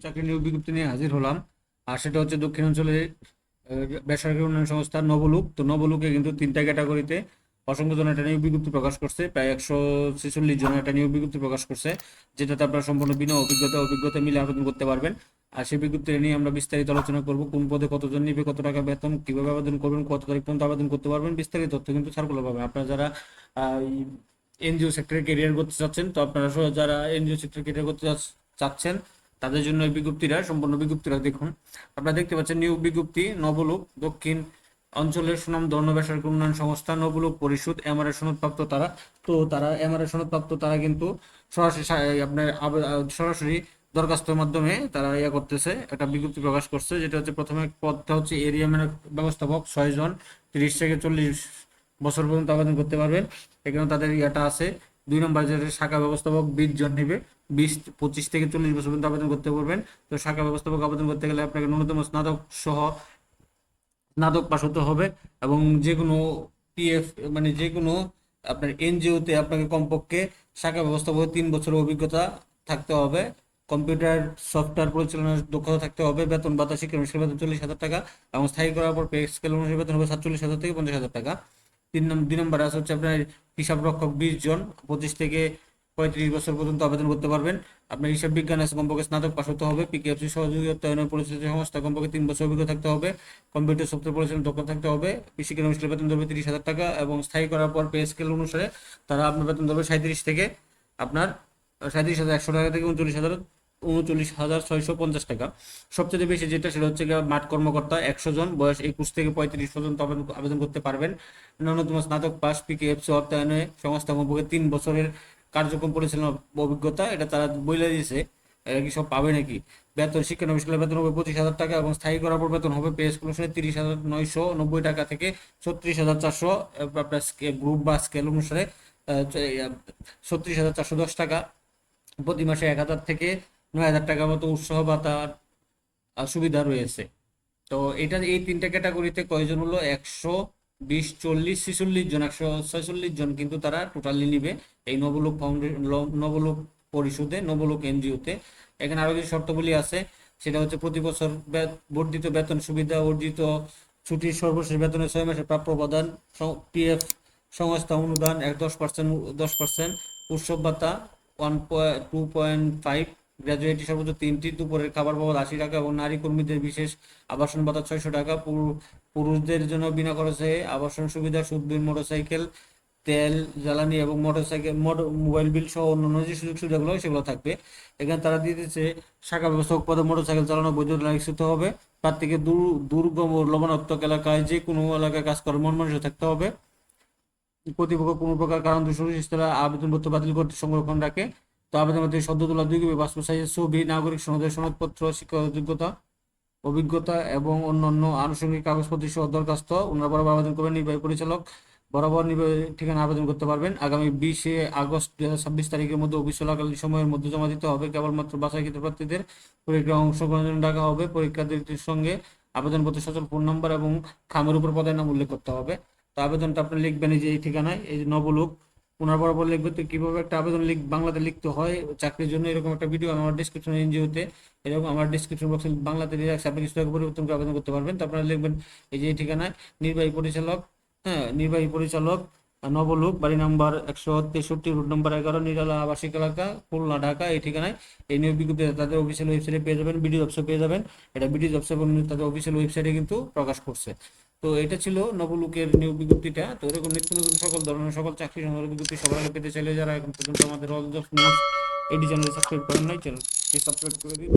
চাকরি নিয়োগ বিজ্ঞপ্তি নিয়ে হাজির হলাম। আর সেটা হচ্ছে দক্ষিণাঞ্চলের বেসরকারি উন্নয়ন সংস্থা নবলুক। তো নবলুকে কিন্তু তিনটা ক্যাটাগরিতে অসংখ্য জন একটা নিয়োগ বিজ্ঞপ্তি প্রকাশ করছে, প্রায় 146 জন একটা নিয়োগ বিজ্ঞপ্তি প্রকাশ করছে, যেটাতে আপনারা সম্পূর্ণ বিনা অভিজ্ঞতা মিলে আবেদন করতে পারবেন। আর সেই বিজ্ঞপ্তি নিয়ে আমরা বিস্তারিত আলোচনা করব, কোন পদে কতজন নিবে, কত টাকা বেতন, কিভাবে আবেদন করবেন, কত তারিখ পর্যন্ত আবেদন করতে পারবেন, বিস্তারিত তথ্য কিন্তু সার্কুলার পাবেন। আপনারা যারা এনজিও সেক্টরে কেরিয়ার করতে চাচ্ছেন, তো আপনারা যারা এনজিও সেক্টরে কেরিয়ার করতে চাচ্ছেন তাদের জন্য এই বিজ্ঞপ্তিটা, সম্পূর্ণ বিজ্ঞপ্তিটা দেখুন। আপনারা দেখতে পাচ্ছেন নিয়োগ বিজ্ঞপ্তি নবলুক দক্ষিণ অঞ্চলের সুনামধন্য বেসরকারি উন্নয়ন সংস্থা নবলুক পরিষদ এমআরএ সনদপ্রাপ্ত তারা। তো তারা এমআরএ সনদপ্রাপ্ত তারা কিন্তু সরাসরি আপনার সরাসরি দরখাস্তের মাধ্যমে তারা করতেছে, একটা বিজ্ঞপ্তি প্রকাশ করছে, যেটা হচ্ছে প্রথমে পদটা হচ্ছে এরিয়া ব্যবস্থাপক 6 জন, 30 থেকে 40 বছর পর্যন্ত আবেদন করতে পারবেন। এখানে তাদের আছে। 2 নম্বর যে শাখা ব্যবস্থাপক 20 জন নেবে, 25 থেকে 40 বছর পর্যন্ত আবেদন করতে পারবেন। তো শাখা ব্যবস্থাপক আবেদন করতে গেলে আপনাকে ন্যূনতম স্নাতক পাস হতে হবে, এবং যে কোনো পিএফ মানে যে কোনো আপনার এনজিওতে আপনাকে কমপক্ষে শাখা ব্যবস্থাপক 3 বছরের অভিজ্ঞতা থাকতে হবে, কম্পিউটার সফটওয়্যার পরিচালনার দক্ষতা থাকতে হবে, বেতন ভাতা শিক্ষা অনুষ্ঠানের বেতন 40,000 টাকা, এবং স্থায়ী করার পর পে স্কেল অনুসারে বেতন হবে 47,000 থেকে 50,000 টাকা। 2 নম্বর আছে হচ্ছে আপনার হিসাব রক্ষক 20 জন, 25 থেকে 35 বছর পর্যন্ত আবেদন করতে পারবেন। আপনার হিসাব বিজ্ঞান আছে, কমপক্ষে স্নাতক পাস হতে হবে, পিকেএফসি সহযোগী অর্থায়নের পরিচালিত সংস্থা কমপক্ষে 3 বছর অভিজ্ঞতা থাকতে হবে, কম্পিউটার সফটওয়্যার পরিচালনার দক্ষতা থাকতে হবে, শিক্ষা অনুষ্ঠানের বেতন ধরবে 30,000 টাকা, এবং স্থায়ী করার পর পে স্কেল অনুসারে তারা আপনার বেতন ধরবে 37 থেকে আপনার 37,100 টাকা থেকে 39,650 টাকা। সবচেয়ে বেশি যেটা সেটা হচ্ছে মাঠ কর্মকর্তা 100 জন, বয়স 21 থেকে 35 পর্যন্ত আবেদন করতে পারবেন। ন্যূনতম স্নাতক পাস, পিকেএফসি অর্থায়নে সংস্থা কমপক্ষে 3 বছরের কার্যক্রম পরিচালনা অভিজ্ঞতা, এটা তারা বলে দিয়েছে। এরা কি সব পাবে নাকি? বেতন শিক্ষানবিশের বেতন হবে 25,000 টাকা, এবং স্থায়ী করার পর বেতন হবে পে স্কেল অনুসারে 30,990 টাকা থেকে 36,400, আপনার গ্রুপ বা স্কেল অনুসারে 36,410 টাকা। প্রতি মাসে 1,000 থেকে 9,000 টাকা মতো উৎসাহ ভাতার সুবিধা রয়েছে। তো এটা এই তিনটা ক্যাটাগরিতে কয়জন হলো? 120, 40, 46 জন, 146 জন কিন্তু তারা টোটালি নিবে এই নবলোক নবলোক পরিষদে, নবলোক এনজিওতে। এখানে আরো কিছু শর্তাবলী আছে, সেটা হচ্ছে প্রতি বছর বর্ধিত বেতন সুবিধা, অর্জিত ছুটির সর্বশেষ বেতনের 6 মাসের প্রাপ্য প্রদান, পিএফ সংস্থা অনুদান 10%, উৎসব ভাতা 2.5, গ্র্যাজুয়েটি সর্বোচ্চ 3টি, দুপুরের খাবার বাবদ 80 টাকা, এবং নারী কর্মীদের বিশেষ আবাসন ভাতা 600 টাকা। পুরুষদের জন্য বিনা খরচে আবাসন সুবিধা, সুদবিহীন মোটরসাইকেল, তেল জ্বালানি এবং মোবাইল বিল সহ অন্যান্য যে সুযোগ সুবিধাগুলো সেগুলো থাকবে। এখানে তারা দিয়ে দিচ্ছে শাখা ব্যবস্থাপক পদে মোটরসাইকেল চালানো বৈধতা লাইসেন্স হবে, প্রার্থীকে দুর্গম ও লবণাত্মক এলাকায় যে কোনো এলাকায় কাজ করার মন মানসিকতা থাকতে হবে, কর্তৃপক্ষ কোনো প্রকার কারণ সুনির্দিষ্ট আবেদনপত্র বাতিল করতে সংরক্ষণ রাখে। তো আবেদনপত্রে সদ্য তোলা 2 কপি পাসপোর্ট সাইজের ছবি, নাগরিক সনদের সনদপত্র, শিক্ষাগত যোগ্যতা, অভিজ্ঞতা এবং অন্যান্য আনুষঙ্গিক কাগজপত্র সহ দরখাস্ত ওনারা বরাবর আবেদন করবেন। নির্বাহী পরিচালক বরাবর নির্বাহী ঠিকানা আবেদন করতে পারবেন। আগামী 20 আগস্ট 2026 তারিখের মধ্যে অফিস চলাকালীন সময়ের মধ্যে জমা দিতে হবে। কেবলমাত্র বাছাইকৃত প্রার্থীদের পরীক্ষায় অংশগ্রহণের জন্য ডাকা হবে। পরীক্ষার্থীর সঙ্গে আবেদনপত্রে সচল ফোন নাম্বার এবং খামের উপর পদের নাম উল্লেখ করতে হবে। তো আবেদনটা আপনি লিখবেন এই যে এই ঠিকানায়, এই যে নবলোক, ওনার বরাবর লিখবে। তো কিভাবে একটা আবেদন বাংলাতে লিখতে হয় চাকরির জন্য, এরকম একটা ভিডিও আমার ডিসক্রিপশন এনজিওতে, এরকম আমার ডিসক্রিপশন বক্সে বাংলাতে দিয়ে রাখছি, আপনি কিছু টাকা পরিবর্তন করে আবেদন করতে পারবেন। তো আপনারা লিখবেন এই যে এই ঠিকানায়, নির্বাহী পরিচালক, হ্যাঁ নির্বাহী পরিচালক, নবলোক, বাড়ি নাম্বার 163, রুট নাম্বার 11, নিরালা আবাসিক এলাকা, খুলনা, ঢাকা, এই ঠিকানায়। এই নিয়োগ বিজ্ঞপ্তি তাদের অফিসিয়াল ওয়েবসাইটে পেয়ে যাবেন, বিডি জবসে পেয়ে যাবেন। এটা বিডি জবস এবং তাদের অফিসিয়াল ওয়েবসাইটে কিন্তু প্রকাশ করছে। তো এটা ছিল নবলুকের নিয়োগ বিজ্ঞপ্তিটা। তো এরকম নিত্য নতুন সকল ধরনের সকল চাকরি সংক্রান্ত বিজ্ঞপ্তি সবার আগে পেতে চাইলে যারা এখন পর্যন্ত আমাদের অল জবস নিউজ এডি চ্যানেলে সাবস্ক্রাইব করেন নাই, চ্যানেলটি সাবস্ক্রাইব করে দিন।